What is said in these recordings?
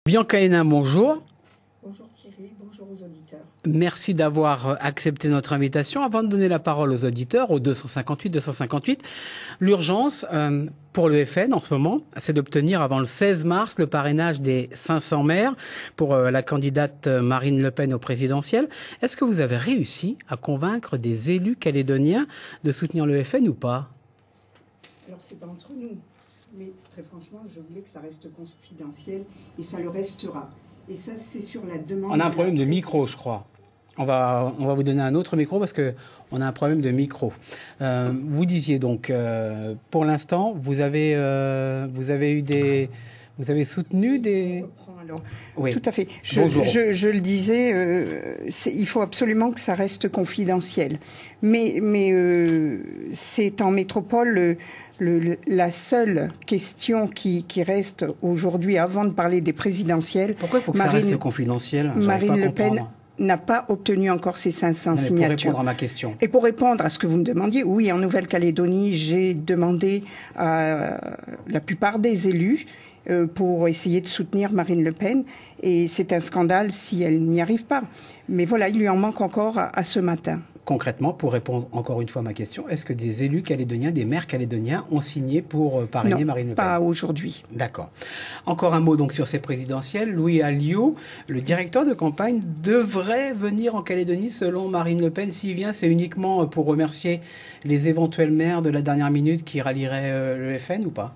Bianca Hénin, bonjour. Bonjour Thierry, bonjour aux auditeurs. Merci d'avoir accepté notre invitation. Avant de donner la parole aux auditeurs, au 258, l'urgence pour le FN en ce moment, c'est d'obtenir avant le 16 mars le parrainage des 500 maires pour la candidate Marine Le Pen au présidentiel. Est-ce que vous avez réussi à convaincre des élus calédoniens de soutenir le FN ou pas? Alors c'est pas entre nous, mais très franchement, je voulais que ça reste confidentiel et ça le restera. Et ça, c'est sur la demande... On a un problème de micro, je crois. On va vous donner un autre micro parce que on a un problème de micro. Vous disiez donc, pour l'instant, vous avez soutenu des... Oui. Tout à fait. Je le disais, il faut absolument que ça reste confidentiel. Mais c'est en métropole... la seule question qui reste aujourd'hui, avant de parler des présidentielles... Pourquoi il faut que ça reste confidentiel? Marine Le Pen n'a pas obtenu encore ses 500 signatures. Pour répondre à ma question. Et pour répondre à ce que vous me demandiez, oui, en Nouvelle-Calédonie, j'ai demandé à la plupart des élus pour essayer de soutenir Marine Le Pen. Et c'est un scandale si elle n'y arrive pas. Mais voilà, il lui en manque encore à ce matin. Concrètement, pour répondre encore une fois à ma question, est-ce que des élus calédoniens, des maires calédoniens ont signé pour parrainer Marine Le Pen? Non, pas aujourd'hui. D'accord. Encore un mot donc sur ces présidentielles. Louis Alliot, le directeur de campagne, devrait venir en Calédonie selon Marine Le Pen. S'il vient, c'est uniquement pour remercier les éventuels maires de la dernière minute qui rallieraient le FN ou pas?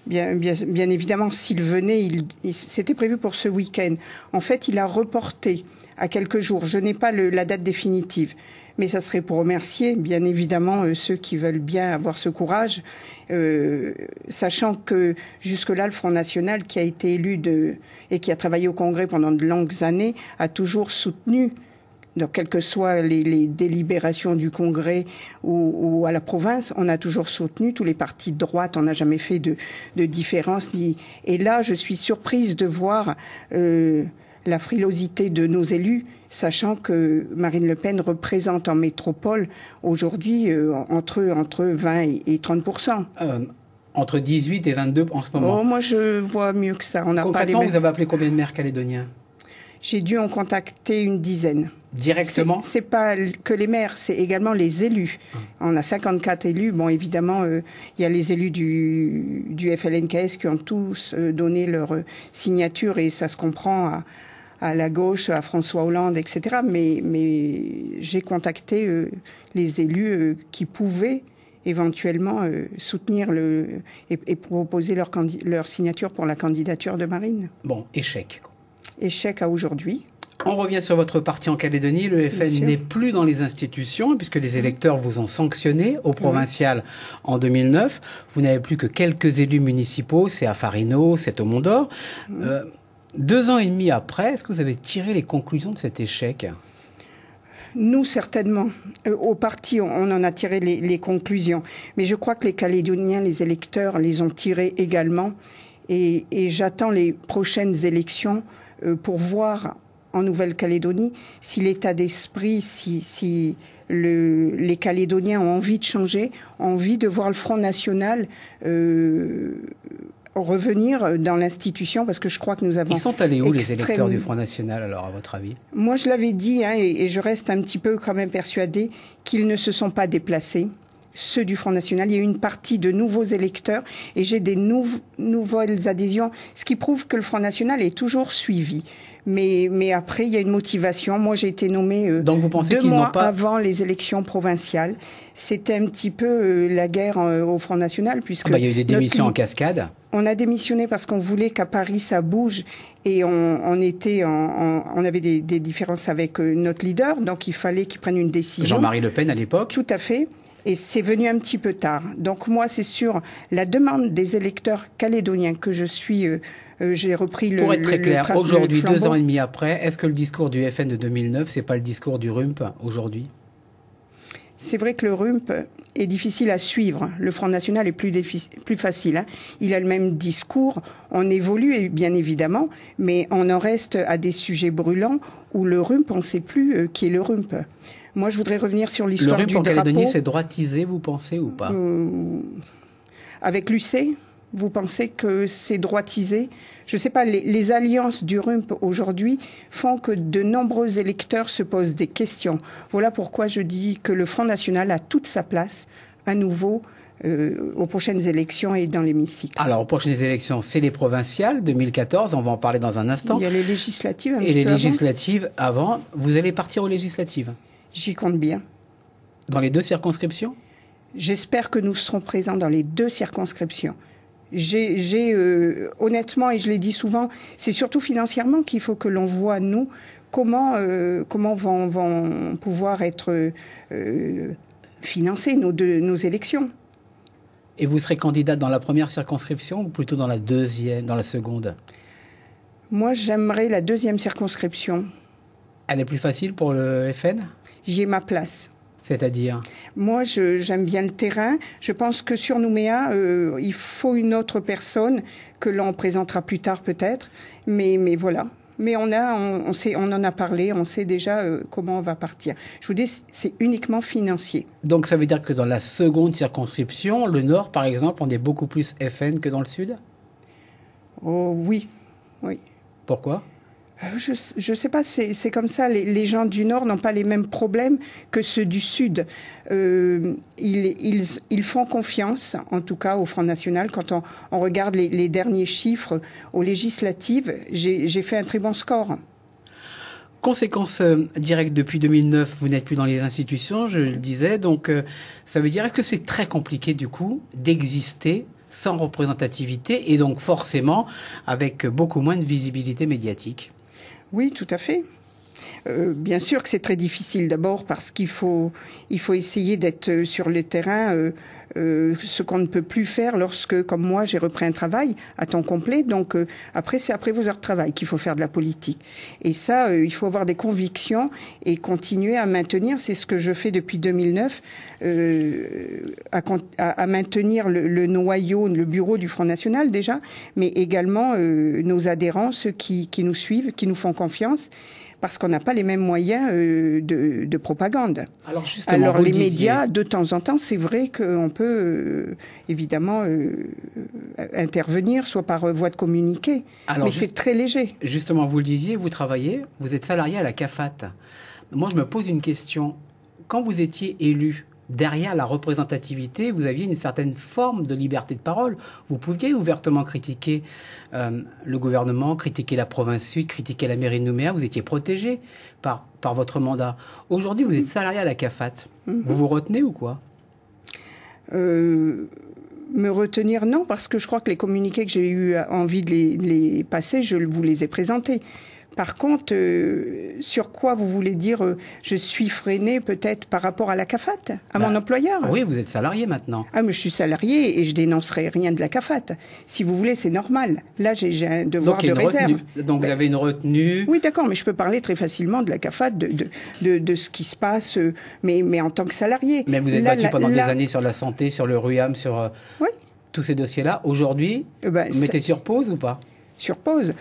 Bien évidemment, s'il venait, c'était prévu pour ce week-end. En fait, il a reporté à quelques jours. Je n'ai pas la date définitive. Mais ça serait pour remercier, bien évidemment, ceux qui veulent bien avoir ce courage, sachant que jusque-là, le Front National, qui a été élu et qui a travaillé au Congrès pendant de longues années, a toujours soutenu, donc quelles que soient les délibérations du Congrès ou à la province, on a toujours soutenu tous les partis de droite, on n'a jamais fait de différence. Et là, je suis surprise de voir la frilosité de nos élus, sachant que Marine Le Pen représente en métropole aujourd'hui entre 20 et 30%. Entre 18 et 22 en ce moment. Oh, moi, je vois mieux que ça. Concrètement, vous avez appelé combien de maires calédoniens? J'ai dû en contacter une dizaine. Directement? C'est pas que les maires, c'est également les élus. On a 54 élus. Bon, évidemment, il y a les élus du FLNKS qui ont tous donné leur signature et ça se comprend à la gauche, à François Hollande, etc. Mais j'ai contacté les élus qui pouvaient éventuellement soutenir et proposer leur signature pour la candidature de Marine. Bon, échec. Échec à aujourd'hui. On revient sur votre parti en Calédonie. Le FN n'est plus dans les institutions puisque les électeurs vous ont sanctionné au provincial en 2009. Vous n'avez plus que quelques élus municipaux, c'est à Farino, c'est au Mont-d'Or. 2 ans et demi après, est-ce que vous avez tiré les conclusions de cet échec? Nous, certainement. Au parti, on en a tiré les conclusions. Mais je crois que les Calédoniens, les électeurs, les ont tirées également. Et j'attends les prochaines élections pour voir en Nouvelle-Calédonie si l'état d'esprit, si les Calédoniens ont envie de changer, envie de voir le Front National revenir dans l'institution, parce que je crois que nous avons... Ils sont allés où, les électeurs du Front National, alors, à votre avis? Moi, je l'avais dit, et je reste un petit peu quand même persuadée qu'ils ne se sont pas déplacés, ceux du Front National. Il y a eu une partie de nouveaux électeurs, et j'ai des nouvelles adhésions, ce qui prouve que le Front National est toujours suivi. Mais après, il y a une motivation. Moi, j'ai été nommée 2 mois avant les élections provinciales. C'était un petit peu la guerre au Front National, puisque... il y a eu des démissions en cascade. On a démissionné parce qu'on voulait qu'à Paris, ça bouge. Et on avait des différences avec notre leader. Donc, il fallait qu'il prenne une décision. Jean-Marie Le Pen, à l'époque. Tout à fait. Et c'est venu un petit peu tard. Donc, moi, c'est sur la demande des électeurs calédoniens que je suis... j'ai repris le... Pour être très clair, aujourd'hui, 2 ans et demi après, est-ce que le discours du FN de 2009, c'est pas le discours du RUMP aujourd'hui? C'est vrai que le RUMP est difficile à suivre. Le Front National est plus facile. Hein. Il a le même discours. On évolue, bien évidemment, mais on en reste à des sujets brûlants où le RUMP, on ne sait plus qui est le RUMP. Moi, je voudrais revenir sur l'histoire du drapeau. Le RUMP en Calédonie, c'est droitisé, vous pensez, ou pas? Avec l'UC, Vous pensez que c'est droitisé? Je ne sais pas, les alliances du RUMP aujourd'hui font que de nombreux électeurs se posent des questions. Voilà pourquoi je dis que le Front National a toute sa place à nouveau aux prochaines élections et dans l'hémicycle. Alors, aux prochaines élections, c'est les provinciales 2014, on va en parler dans un instant. Il y a les législatives et les législatives avant. Vous allez partir aux législatives? J'y compte bien. Dans les 2 circonscriptions? J'espère que nous serons présents dans les 2 circonscriptions. Honnêtement, et je l'ai dit souvent, c'est surtout financièrement qu'il faut que l'on voit, nous, comment vont pouvoir être financées nos élections. Et vous serez candidate dans la première circonscription ou plutôt dans la deuxième, dans la seconde? Moi, j'aimerais la 2e circonscription. Elle est plus facile pour le FN? J'y ai ma place. C'est-à-dire? Moi, j'aime bien le terrain. Je pense que sur Nouméa, il faut une autre personne que l'on présentera plus tard peut-être. Mais voilà. Mais on en a parlé, on sait déjà comment on va partir. Je vous dis, c'est uniquement financier. Donc ça veut dire que dans la seconde circonscription, le Nord, par exemple, on est beaucoup plus FN que dans le Sud? Oh oui, oui. Pourquoi? Je sais pas, c'est comme ça. Les gens du Nord n'ont pas les mêmes problèmes que ceux du Sud. Ils font confiance, en tout cas, au Front National. Quand on regarde les derniers chiffres aux législatives, j'ai fait un très bon score. Conséquence directe, depuis 2009, vous n'êtes plus dans les institutions, je le disais. Donc, ça veut dire, est-ce que c'est très compliqué, du coup, d'exister sans représentativité et donc forcément avec beaucoup moins de visibilité médiatique? Oui, tout à fait. Bien sûr que c'est très difficile, d'abord parce qu'il faut essayer d'être sur le terrain, ce qu'on ne peut plus faire lorsque, comme moi, j'ai repris un travail à temps complet. Donc après, c'est après vos heures de travail qu'il faut faire de la politique. Et ça, il faut avoir des convictions et continuer à maintenir. C'est ce que je fais depuis 2009, à maintenir le noyau, le bureau du Front National déjà, mais également nos adhérents, ceux qui nous suivent, qui nous font confiance, parce qu'on n'a pas les mêmes moyens de propagande. Alors les médias, de temps en temps, c'est vrai qu'on peut évidemment intervenir, soit par voie de communiqué, mais c'est très léger. Justement, vous le disiez, vous travaillez, vous êtes salarié à la CAFAT. Moi, je me pose une question. Quand vous étiez élu, derrière la représentativité, vous aviez une certaine forme de liberté de parole. Vous pouviez ouvertement critiquer le gouvernement, critiquer la province sud, critiquer la mairie de Nouméa. Vous étiez protégé par votre mandat. Aujourd'hui, vous êtes salarié à la CAFAT. Vous vous retenez ou quoi? Me retenir, non, parce que je crois que les communiqués que j'ai eu envie de les passer, je vous les ai présentés. Par contre, sur quoi vous voulez dire je suis freiné peut-être par rapport à la CAFAT, à mon employeur? Oui, vous êtes salarié maintenant. Ah, mais je suis salarié et je dénoncerai rien de la CAFAT. Si vous voulez, c'est normal. Là, j'ai un devoir de réserve. Donc vous avez une retenue. Oui, d'accord, mais je peux parler très facilement de la CAFAT, de ce qui se passe, mais en tant que salarié. Mais vous êtes battu pendant des années sur la santé, sur le RUAM, sur tous ces dossiers-là. Aujourd'hui, vous mettez sur pause ou pas? Sur pause.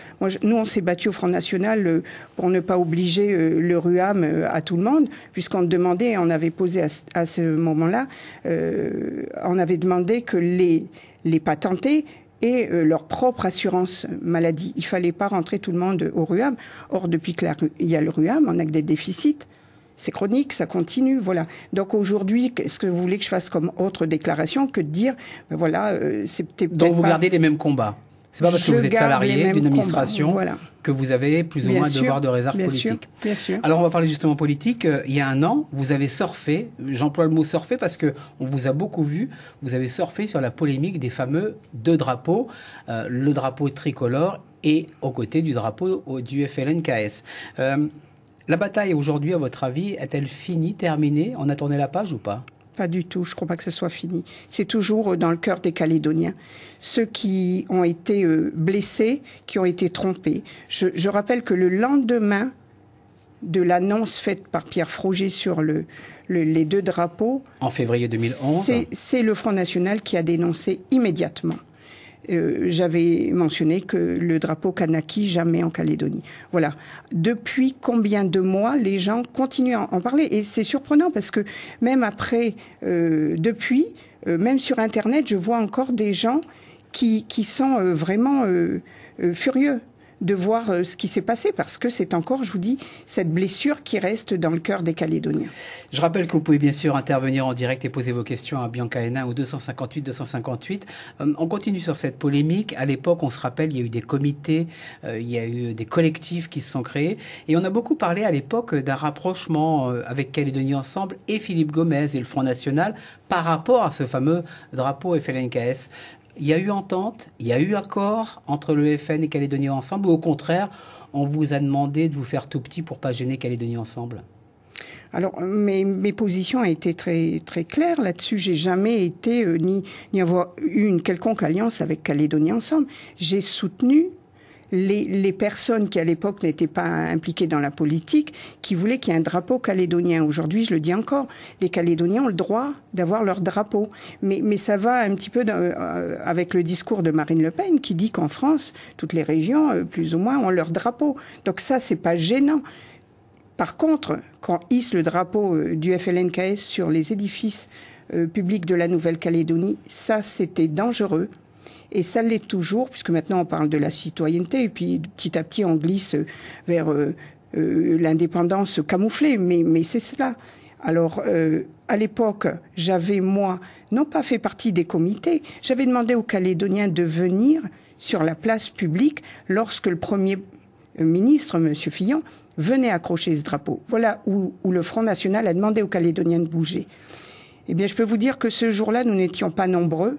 Nous, on s'est battu au Front National pour ne pas obliger le RUAM à tout le monde, puisqu'on demandait, on avait posé à ce moment-là, on avait demandé que les patentés aient leur propre assurance maladie. Il fallait pas rentrer tout le monde au RUAM. Or, depuis qu'il y a le RUAM, on a que des déficits. C'est chronique, ça continue, voilà. Donc aujourd'hui, qu'est-ce que vous voulez que je fasse comme autre déclaration que de dire, ben voilà, c'est peut-être. Donc vous gardez les mêmes combats. C'est pas parce que vous êtes salarié d'une administration que vous avez plus ou moins un devoir de réserve politique. Bien sûr. Alors on va parler justement politique. Il y a un an, vous avez surfé, j'emploie le mot surfer parce que on vous a beaucoup vu, vous avez surfé sur la polémique des fameux 2 drapeaux, le drapeau tricolore et aux côtés du drapeau du FLNKS. La bataille aujourd'hui, à votre avis, est-elle finie, terminée? On attendait la page ou pas? Pas du tout, je ne crois pas que ce soit fini. C'est toujours dans le cœur des Calédoniens. Ceux qui ont été blessés, qui ont été trompés. Je rappelle que le lendemain de l'annonce faite par Pierre Froger sur les 2 drapeaux... En février 2011. C'est le Front National qui a dénoncé immédiatement. J'avais mentionné que le drapeau Kanaki, jamais en Calédonie. Voilà. Depuis combien de mois les gens continuent à en parler? Et c'est surprenant parce que même après, depuis, même sur Internet, je vois encore des gens qui sont vraiment furieux de voir ce qui s'est passé, parce que c'est encore, je vous dis, cette blessure qui reste dans le cœur des Calédoniens. Je rappelle que vous pouvez bien sûr intervenir en direct et poser vos questions à Bianca Hénin au 258 258. On continue sur cette polémique. À l'époque, on se rappelle, il y a eu des comités, il y a eu des collectifs qui se sont créés, et on a beaucoup parlé à l'époque d'un rapprochement avec Calédonie Ensemble et Philippe Gomez et le Front National par rapport à ce fameux drapeau FLNKS. Il y a eu entente, il y a eu accord entre le FN et Calédonie Ensemble, ou au contraire, on vous a demandé de vous faire tout petit pour pas gêner Calédonie Ensemble? Alors, mes positions ont été très, très claires là-dessus. J'ai jamais été, ni avoir eu une quelconque alliance avec Calédonie Ensemble. J'ai soutenu les personnes qui, à l'époque, n'étaient pas impliquées dans la politique, qui voulaient qu'il y ait un drapeau calédonien. Aujourd'hui, je le dis encore, les Calédoniens ont le droit d'avoir leur drapeau. Mais ça va un petit peu avec le discours de Marine Le Pen, qui dit qu'en France, toutes les régions, plus ou moins, ont leur drapeau. Donc ça, c'est pas gênant. Par contre, quand hisse le drapeau du FLNKS sur les édifices publics de la Nouvelle-Calédonie, ça, c'était dangereux. Et ça l'est toujours, puisque maintenant on parle de la citoyenneté, et puis petit à petit on glisse vers l'indépendance camouflée, mais c'est cela. Alors, à l'époque, j'avais, moi, non pas fait partie des comités, j'avais demandé aux Calédoniens de venir sur la place publique lorsque le Premier ministre, M. Fillon, venait accrocher ce drapeau. Voilà où le Front National a demandé aux Calédoniens de bouger. Eh bien, je peux vous dire que ce jour-là, nous n'étions pas nombreux.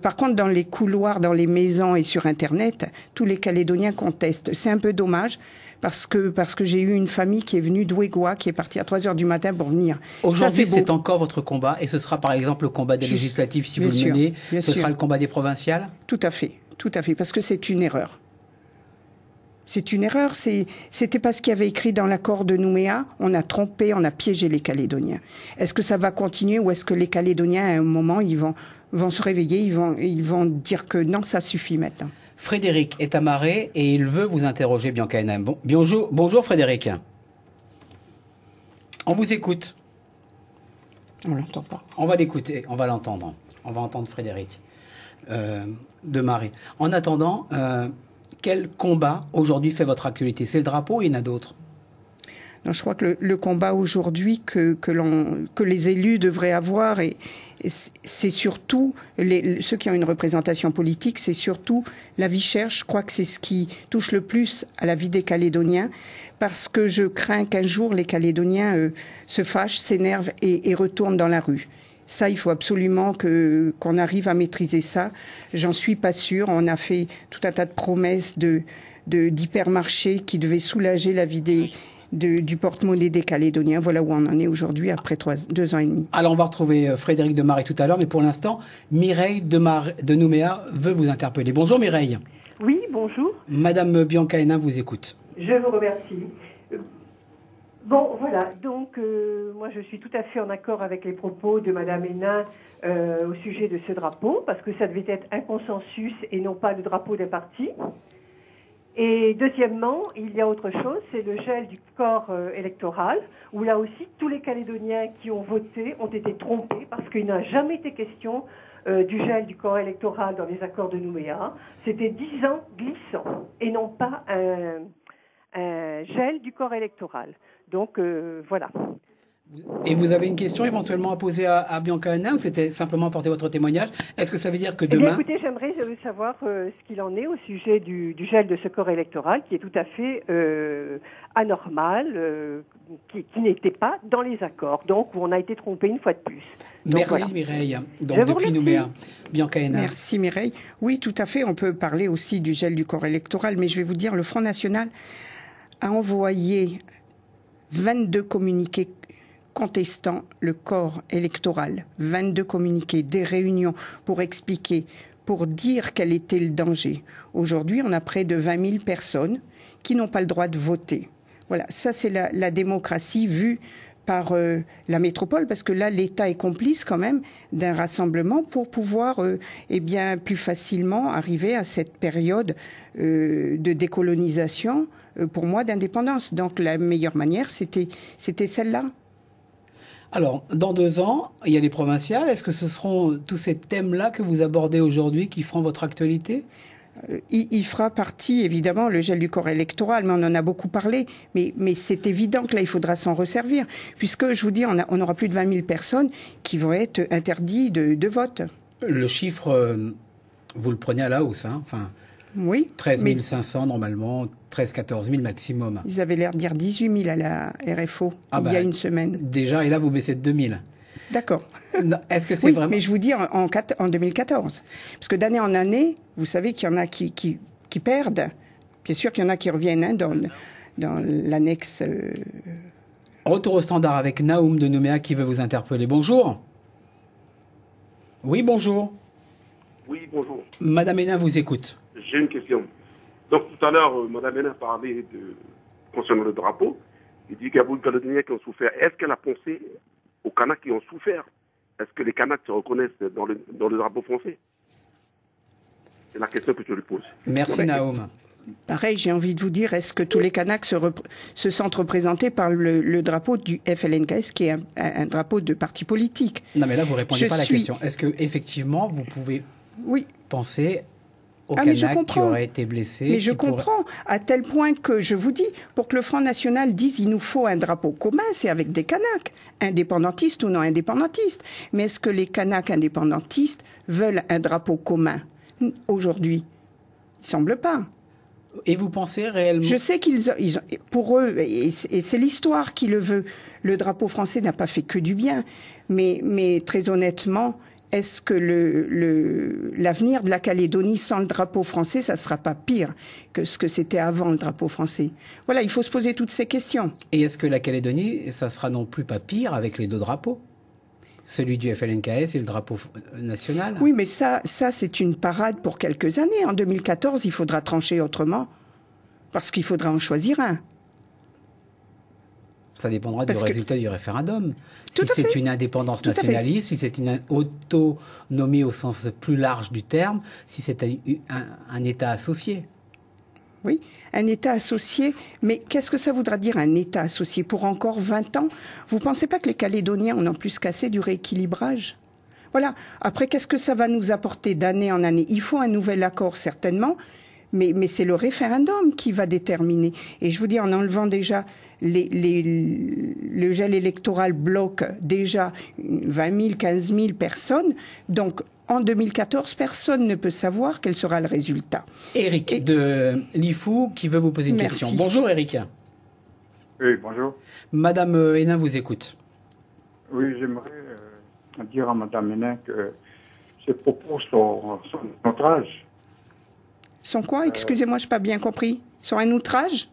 Par contre, dans les couloirs, dans les maisons et sur Internet, tous les Calédoniens contestent. C'est un peu dommage parce que j'ai eu une famille qui est venue d'Ouégoua, qui est partie à 3 heures du matin pour venir. Aujourd'hui, c'est encore votre combat, et ce sera par exemple le combat des législatives si vous le menez. Ce sera le combat des provinciales? Tout à fait, parce que c'est une erreur. C'est une erreur. C'était pas ce qu'il y avait écrit dans l'accord de Nouméa. On a trompé, on a piégé les Calédoniens. Est-ce que ça va continuer, ou est-ce que les Calédoniens, à un moment, ils vont se réveiller, ils vont dire que non, ça suffit maintenant? Frédéric est à Marais et il veut vous interroger, Bianca Hénin. Bonjour Frédéric. On vous écoute. On l'entend pas. On va l'écouter, on va l'entendre. On va entendre Frédéric de Marais. En attendant, quel combat aujourd'hui fait votre actualité? C'est le drapeau ou il y en a d'autres? Non, je crois que le combat aujourd'hui que les élus devraient avoir, et c'est surtout ceux qui ont une représentation politique, c'est surtout la vie chère. Je crois que c'est ce qui touche le plus à la vie des Calédoniens, parce que je crains qu'un jour les Calédoniens se fâchent, s'énervent et retournent dans la rue. Ça, il faut absolument qu'on arrive à maîtriser ça. J'en suis pas sûre. On a fait tout un tas de promesses d'hypermarchés qui devaient soulager la vie du porte-monnaie des Calédoniens. Voilà où on en est aujourd'hui après 2 ans et demi. Alors on va retrouver Frédéric de Marais tout à l'heure, mais pour l'instant, Mireille de Nouméa veut vous interpeller. Bonjour Mireille. Oui, bonjour. Madame Bianca Hénin vous écoute. Je vous remercie. Bon, voilà, donc moi je suis tout à fait en accord avec les propos de Madame Hénin au sujet de ce drapeau, parce que ça devait être un consensus et non pas le drapeau d'un parti. Et deuxièmement, il y a autre chose, c'est le gel du corps électoral, où là aussi tous les Calédoniens qui ont voté ont été trompés, parce qu'il n'a jamais été question du gel du corps électoral dans les accords de Nouméa. C'était 10 ans glissants, et non pas un gel du corps électoral. Donc voilà. Et vous avez une question éventuellement à poser à Bianca Hénin, ou c'était simplement apporter votre témoignage? Est-ce que ça veut dire que demain... Eh bien, écoutez, j'aimerais savoir ce qu'il en est au sujet du gel de ce corps électoral, qui est tout à fait anormal, qui n'était pas dans les accords, donc où on a été trompé une fois de plus. Donc, merci voilà. Mireille, donc depuis Nouméa. Bianca Hénin. Merci Mireille. Oui, tout à fait, on peut parler aussi du gel du corps électoral, mais je vais vous dire, le Front National a envoyé 22 communiqués contestant le corps électoral, 22 communiqués, des réunions pour expliquer, pour dire quel était le danger. Aujourd'hui, on a près de 20 000 personnes qui n'ont pas le droit de voter. Voilà, ça c'est la démocratie vue par la métropole, parce que là, l'État est complice quand même d'un rassemblement pour pouvoir plus facilement arriver à cette période de décolonisation, pour moi, d'indépendance. Donc la meilleure manière, c'était celle-là. Alors, dans 2 ans, il y a les provinciales. Est-ce que ce seront tous ces thèmes-là que vous abordez aujourd'hui qui feront votre actualité? Il fera partie, évidemment, le gel du corps électoral, mais on en a beaucoup parlé. Mais c'est évident que là, il faudra s'en resservir. Puisque, je vous dis, on aura plus de 20 000 personnes qui vont être interdites de vote. Le chiffre, vous le prenez à la hausse, hein? Enfin, Oui. 13 500 normalement, 13-14 000 maximum. Ils avaient l'air de dire 18 000 à la RFO il y a une semaine. Déjà, et là, vous baissez de 2 000. D'accord. Est-ce que c'est Oui, vraiment... mais je vous dis en 2014. Parce que d'année en année, vous savez qu'il y en a qui perdent. Bien sûr qu'il y en a qui reviennent hein, dans l'annexe. Retour au standard avec Naoum de Nouméa qui veut vous interpeller. Bonjour. Oui, bonjour. Oui, bonjour. Madame Hénin vous écoute. J'ai une question. Donc tout à l'heure, Madame Hénin parlait concernant le drapeau. Il dit qu'il y a beaucoup de Calédoniens qui ont souffert. Est-ce qu'elle a pensé aux Kanaks qui ont souffert? Est-ce que les Kanaks se reconnaissent dans le drapeau français? C'est la question que je lui pose. Merci Naoum. Pareil, j'ai envie de vous dire, est-ce que tous les Kanaks se sentent représentés par le drapeau du FLNKS, qui est un drapeau de parti politique? Non, mais là, vous répondez pas à la question. Est-ce que effectivement, vous pouvez penser aux Kanaks qui auraient été blessés? Mais je comprends, à tel point que je vous dis, pour que le Front National dise il nous faut un drapeau commun, c'est avec des Kanaks, indépendantistes ou non indépendantistes. Mais est-ce que les Kanaks indépendantistes veulent un drapeau commun aujourd'hui? Il ne semble pas. Et vous pensez réellement? Je sais pour eux, et c'est l'histoire qui le veut, le drapeau français n'a pas fait que du bien. Mais très honnêtement, est-ce que l'avenir de la Calédonie sans le drapeau français, ça sera pas pire que ce que c'était avant le drapeau français? Voilà, il faut se poser toutes ces questions. Et est-ce que la Calédonie, ça sera non plus pas pire avec les 2 drapeaux? Celui du FLNKS et le drapeau national? Oui, mais ça c'est une parade pour quelques années. En 2014, il faudra trancher autrement, parce qu'il faudra en choisir un. Ça dépendra du résultat du référendum. Si c'est une indépendance nationaliste, si c'est une autonomie au sens plus large du terme, si c'est un État associé. Oui, un État associé. Mais qu'est-ce que ça voudra dire un État associé pour encore 20 ans? Vous ne pensez pas que les Calédoniens en ont plus qu'assez du rééquilibrage? Voilà. Après, qu'est-ce que ça va nous apporter d'année en année? Il faut un nouvel accord, certainement, mais c'est le référendum qui va déterminer. Et je vous dis, en enlevant déjà le gel électoral bloque déjà 20 000, 15 000 personnes. Donc, en 2014, personne ne peut savoir quel sera le résultat. Éric de Lifou qui veut vous poser une question. Bonjour Éric. Oui, bonjour. Madame Hénin vous écoute. Oui, j'aimerais dire à Madame Hénin que ses propos sont un outrage. Sont quoi? Excusez-moi, je n'ai pas bien compris. Sont un outrage?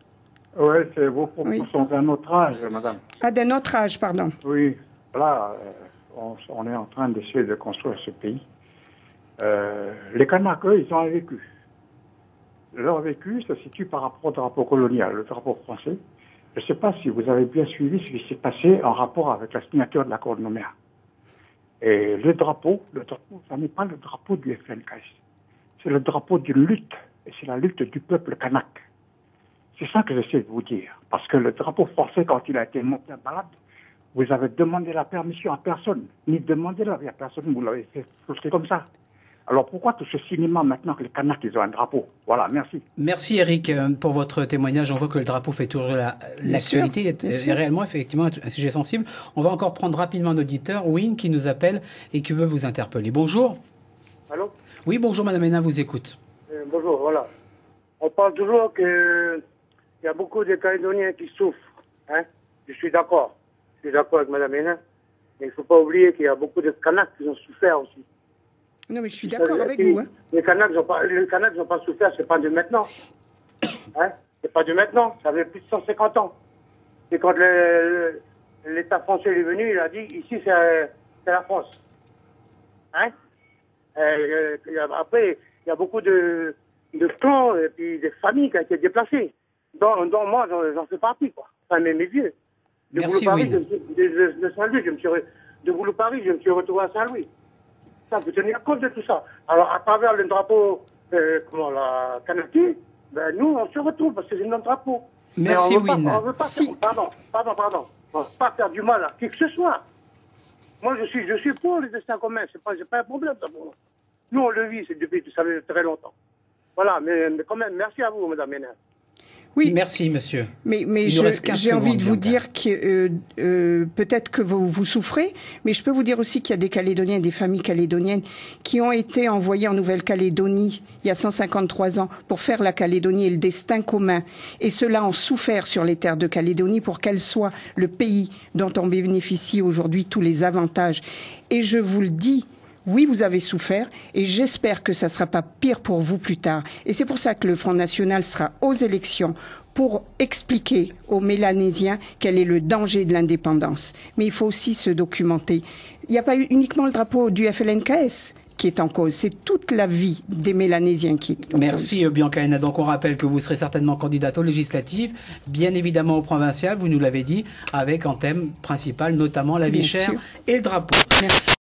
Oui, vos propos sont d'un autre âge, madame. Ah, d'un autre âge, pardon. Oui, là, on est en train d'essayer de construire ce pays. Les Kanaks, eux, ils ont un vécu. Leur vécu se situe par rapport au drapeau colonial, le drapeau français. Je ne sais pas si vous avez bien suivi ce qui s'est passé en rapport avec la signature de l'accord de Nouméa. Et le drapeau, ça n'est pas le drapeau du FLNKS. C'est le drapeau d'une lutte, et c'est la lutte du peuple kanak. C'est ça que j'essaie de vous dire. Parce que le drapeau français, quand il a été monté en balade, vous avez demandé la permission à personne, ni demandé l'avis à personne, vous l'avez fait comme ça. Alors pourquoi tout ce cinéma maintenant que les Kanaks, ils ont un drapeau? Voilà, merci. Merci Eric pour votre témoignage. On voit que le drapeau fait toujours l'actualité. C'est réellement, effectivement, un sujet sensible. On va encore prendre rapidement un auditeur, Win, qui nous appelle et qui veut vous interpeller. Bonjour. Allô? Oui, bonjour, Madame Hénin vous écoute. Bonjour, voilà. On parle toujours qu'il y a beaucoup de Calédoniens qui souffrent. Hein? Je suis d'accord. Je suis d'accord avec Mme Hénin. Mais il ne faut pas oublier qu'il y a beaucoup de Kanaks qui ont souffert aussi. Non, mais je suis d'accord avec vous. Hein. Les Kanaks n'ont pas souffert, c'est pas de maintenant. Hein? C'est pas de maintenant, ça fait plus de 150 ans. Et quand l'État français est venu, il a dit, ici c'est la France. Hein? Après, il y a beaucoup de clans et puis des familles qui ont été déplacées. Dont moi, j'en fais partie, quoi. Enfin, mes vieux. Merci, Paris, de Saint-Louis, de Boulou-Paris, je me suis retrouvé à Saint-Louis. Ça, vous tenir compte de tout ça. Alors, à travers le drapeau, la Kanaki, ben, nous, on se retrouve parce que c'est notre drapeau. Merci, Win. On veut pas pardon. On ne veut pas faire du mal à qui que ce soit. Moi, je suis pour les destins communs. C'est pas un problème, ça, pour nous. Nous, on le vit, c'est depuis, ça fait très longtemps. Voilà, mais quand même, merci à vous, Madame Hénin. Oui. Merci, monsieur. Mais j'ai envie de vous dire que peut-être que vous souffrez, mais je peux vous dire aussi qu'il y a des Calédoniens, des familles calédoniennes qui ont été envoyées en Nouvelle-Calédonie il y a 153 ans pour faire la Calédonie et le destin commun. Et ceux-là ont souffert sur les terres de Calédonie pour qu'elle soit le pays dont on bénéficie aujourd'hui tous les avantages. Et je vous le dis, oui, vous avez souffert et j'espère que ça ne sera pas pire pour vous plus tard. Et c'est pour ça que le Front National sera aux élections pour expliquer aux Mélanésiens quel est le danger de l'indépendance. Mais il faut aussi se documenter. Il n'y a pas uniquement le drapeau du FLNKS qui est en cause, c'est toute la vie des Mélanésiens qui est en cause. Merci Bianca Hénin. Donc on rappelle que vous serez certainement candidate aux législatives, bien évidemment aux provinciales, vous nous l'avez dit, avec en thème principal notamment la vie chère et le drapeau. Merci.